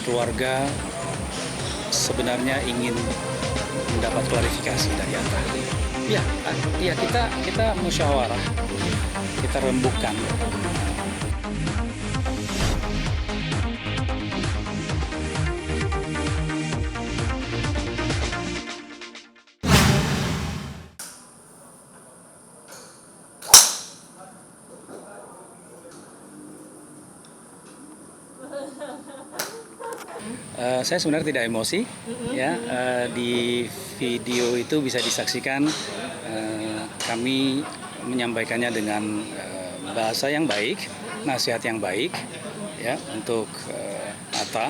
keluarga sebenarnya ingin mendapat klarifikasi dari Atta. Ya, kita musyawarah, kita rembukan. Saya sebenarnya tidak emosi, ya. Di video itu bisa disaksikan kami menyampaikannya dengan bahasa yang baik, nasihat yang baik, ya, untuk Atta.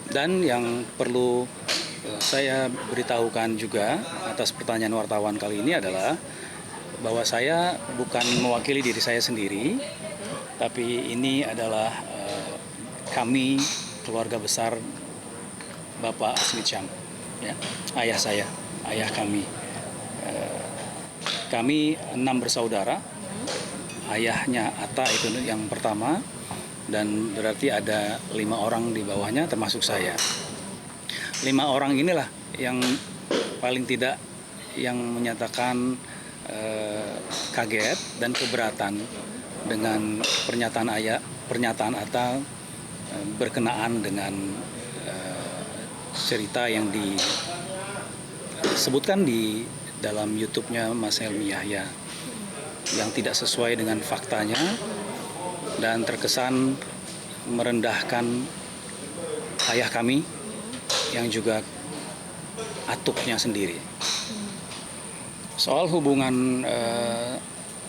Dan yang perlu saya beritahukan juga atas pertanyaan wartawan kali ini adalah bahwa saya bukan mewakili diri saya sendiri, tapi ini adalah kami keluarga besar Bapak Asmit Syam, ya, ayah saya, ayah kami. Kami 6 bersaudara, ayahnya Atta itu yang pertama, dan berarti ada 5 orang di bawahnya termasuk saya. 5 orang inilah yang paling tidak yang menyatakan kaget dan keberatan dengan pernyataan Atta berkenaan dengan cerita yang disebutkan di dalam YouTube-nya Mas Helmi Yahya yang tidak sesuai dengan faktanya dan terkesan merendahkan ayah kami yang juga atuknya sendiri. Soal hubungan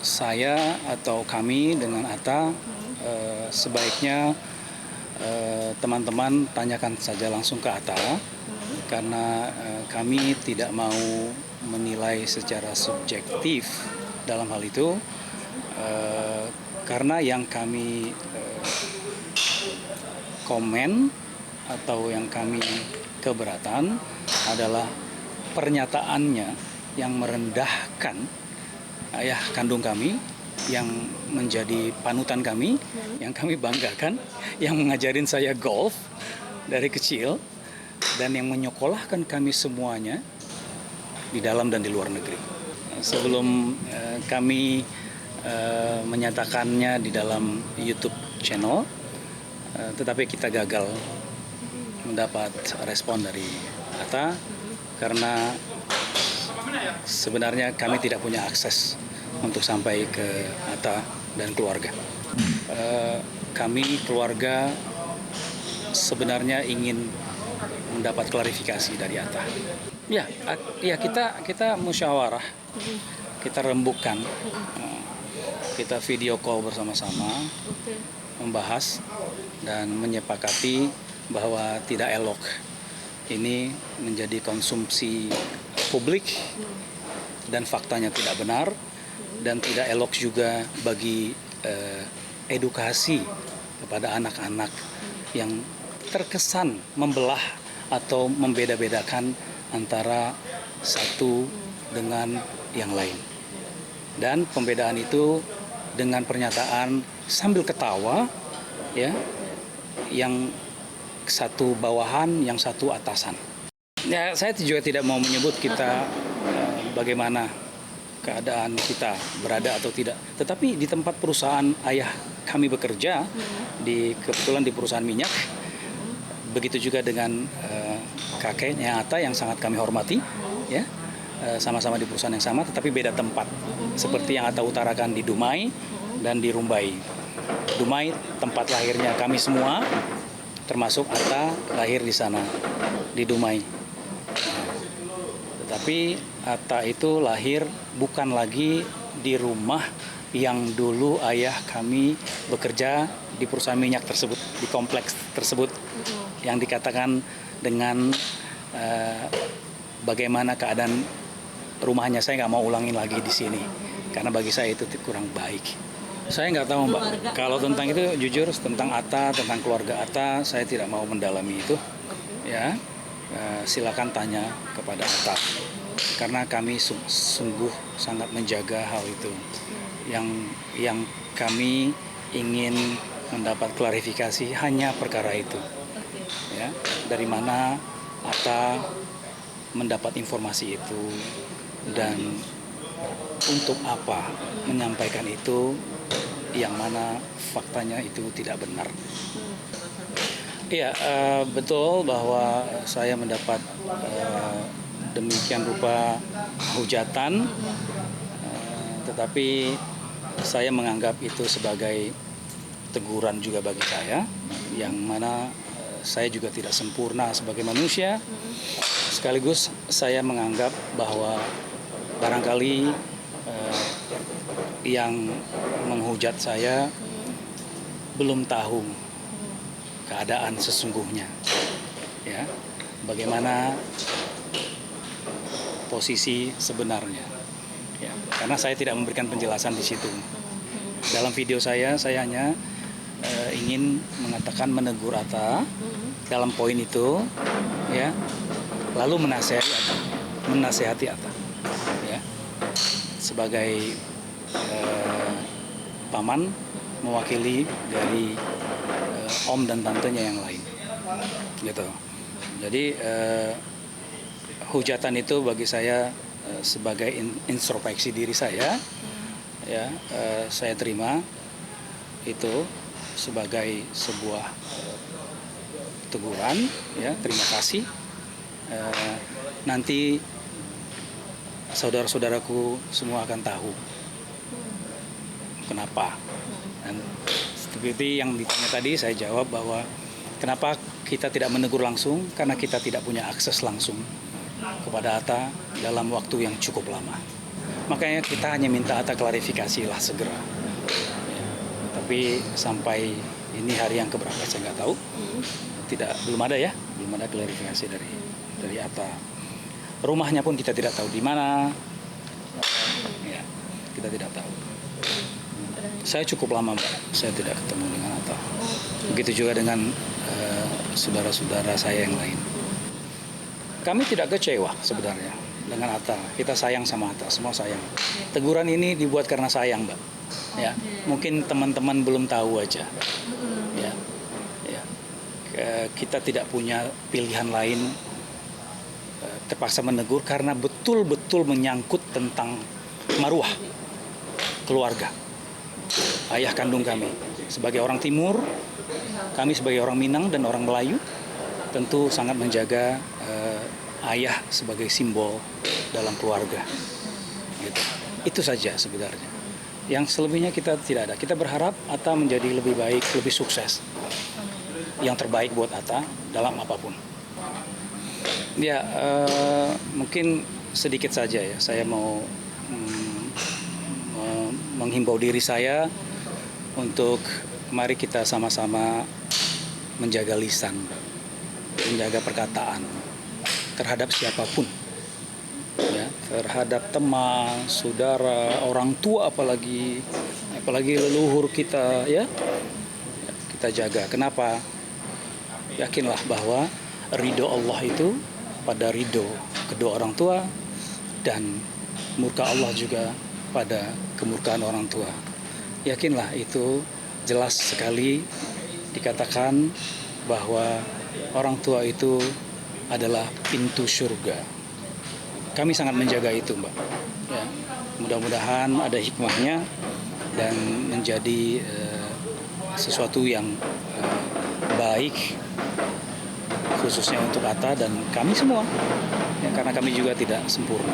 saya atau kami dengan Atta, sebaiknya teman-teman tanyakan saja langsung ke Atta, karena kami tidak mau menilai secara subjektif dalam hal itu, karena yang kami komen atau yang kami keberatan adalah pernyataannya yang merendahkan ayah kandung kami, yang menjadi panutan kami, yang kami banggakan, yang mengajarin saya golf dari kecil, dan yang menyekolahkan kami semuanya di dalam dan di luar negeri. Sebelum kami menyatakannya di dalam YouTube channel, tetapi kita gagal mendapat respon dari Atta, karena sebenarnya kami tidak punya akses untuk sampai ke Atta dan keluarga. Kami keluarga sebenarnya ingin mendapat klarifikasi dari Atta. Ya, kita musyawarah, kita rembukan, kita video call bersama-sama, membahas dan menyepakati bahwa tidak elok ini menjadi konsumsi publik dan faktanya tidak benar, dan tidak elok juga bagi edukasi kepada anak-anak yang terkesan membelah atau membeda-bedakan antara satu dengan yang lain. Dan pembedaan itu dengan pernyataan sambil ketawa, ya, yang satu bawahan, yang satu atasan. Ya, saya juga tidak mau menyebut kita bagaimana keadaan kita berada atau tidak. Tetapi di tempat perusahaan ayah kami bekerja, kebetulan di perusahaan minyak, begitu juga dengan kakeknya Atta yang sangat kami hormati, ya, sama-sama di perusahaan yang sama, tetapi beda tempat. Seperti yang Atta utarakan di Dumai dan di Rumbai. Dumai tempat lahirnya kami semua, termasuk Atta lahir di sana, di Dumai. Tetapi Atta itu lahir bukan lagi di rumah yang dulu ayah kami bekerja di perusahaan minyak tersebut, di kompleks tersebut, yang dikatakan dengan bagaimana keadaan rumahnya. Saya nggak mau ulangin lagi di sini, karena bagi saya itu kurang baik. Saya nggak tahu, Mbak. Kalau tentang itu, jujur, tentang Atta, tentang keluarga Atta, saya tidak mau mendalami itu. Ya, silakan tanya kepada Atta, karena kami sungguh sangat menjaga hal itu. Yang kami ingin mendapat klarifikasi hanya perkara itu. dari mana Atta mendapat informasi itu dan untuk apa menyampaikan itu, yang mana faktanya itu tidak benar. Iya, betul bahwa saya mendapat demikian rupa hujatan, tetapi saya menganggap itu sebagai teguran juga bagi saya, yang mana saya juga tidak sempurna sebagai manusia. Sekaligus saya menganggap bahwa barangkali yang menghujat saya belum tahu keadaan sesungguhnya, ya, bagaimana posisi sebenarnya, ya, karena saya tidak memberikan penjelasan di situ. Dalam video saya hanya ingin mengatakan, menegur Atta dalam poin itu, ya, lalu menasehati Atta, ya, sebagai paman mewakili dari om dan tantenya yang lain, gitu. Jadi hujatan itu bagi saya sebagai introspeksi diri saya, ya, saya terima itu sebagai sebuah teguran, ya, terima kasih. Nanti saudara-saudaraku semua akan tahu kenapa. Dan seperti yang ditanya tadi, saya jawab bahwa kenapa kita tidak menegur langsung, karena kita tidak punya akses langsung kepada Atta dalam waktu yang cukup lama. Makanya kita hanya minta Atta klarifikasilah segera. Ya, tapi sampai ini hari yang keberapa saya nggak tahu. Belum ada klarifikasi dari Atta. Rumahnya pun kita tidak tahu di mana. Ya, kita tidak tahu. Saya cukup lama, Mbak, saya tidak ketemu dengan Atta. Begitu juga dengan saudara-saudara saya yang lain. Kami tidak kecewa sebenarnya dengan Atta. Kita sayang sama Atta, semua sayang. Teguran ini dibuat karena sayang, Mbak. Ya, mungkin teman-teman belum tahu aja. Ya, ya. Kita tidak punya pilihan lain, terpaksa menegur karena betul-betul menyangkut tentang marwah keluarga ayah kandung kami. Sebagai orang Timur, kami sebagai orang Minang dan orang Melayu tentu sangat menjaga ayah sebagai simbol dalam keluarga. Gitu. Itu saja sebenarnya. Yang selebihnya kita tidak ada. Kita berharap Atta menjadi lebih baik, lebih sukses. Yang terbaik buat Atta dalam apapun. Ya, mungkin sedikit saja ya. Saya mau menghimbau diri saya untuk mari kita sama-sama menjaga lisan, menjaga perkataan terhadap siapapun, ya, terhadap teman, saudara, orang tua, apalagi leluhur kita, ya, kita jaga. Kenapa? Yakinlah bahwa ridho Allah itu pada ridho kedua orang tua dan murka Allah juga pada kemurkaan orang tua. Yakinlah itu jelas sekali dikatakan bahwa orang tua itu adalah pintu surga. Kami sangat menjaga itu, Mbak. Ya, mudah-mudahan ada hikmahnya dan menjadi sesuatu yang baik khususnya untuk Atta dan kami semua, ya, karena kami juga tidak sempurna.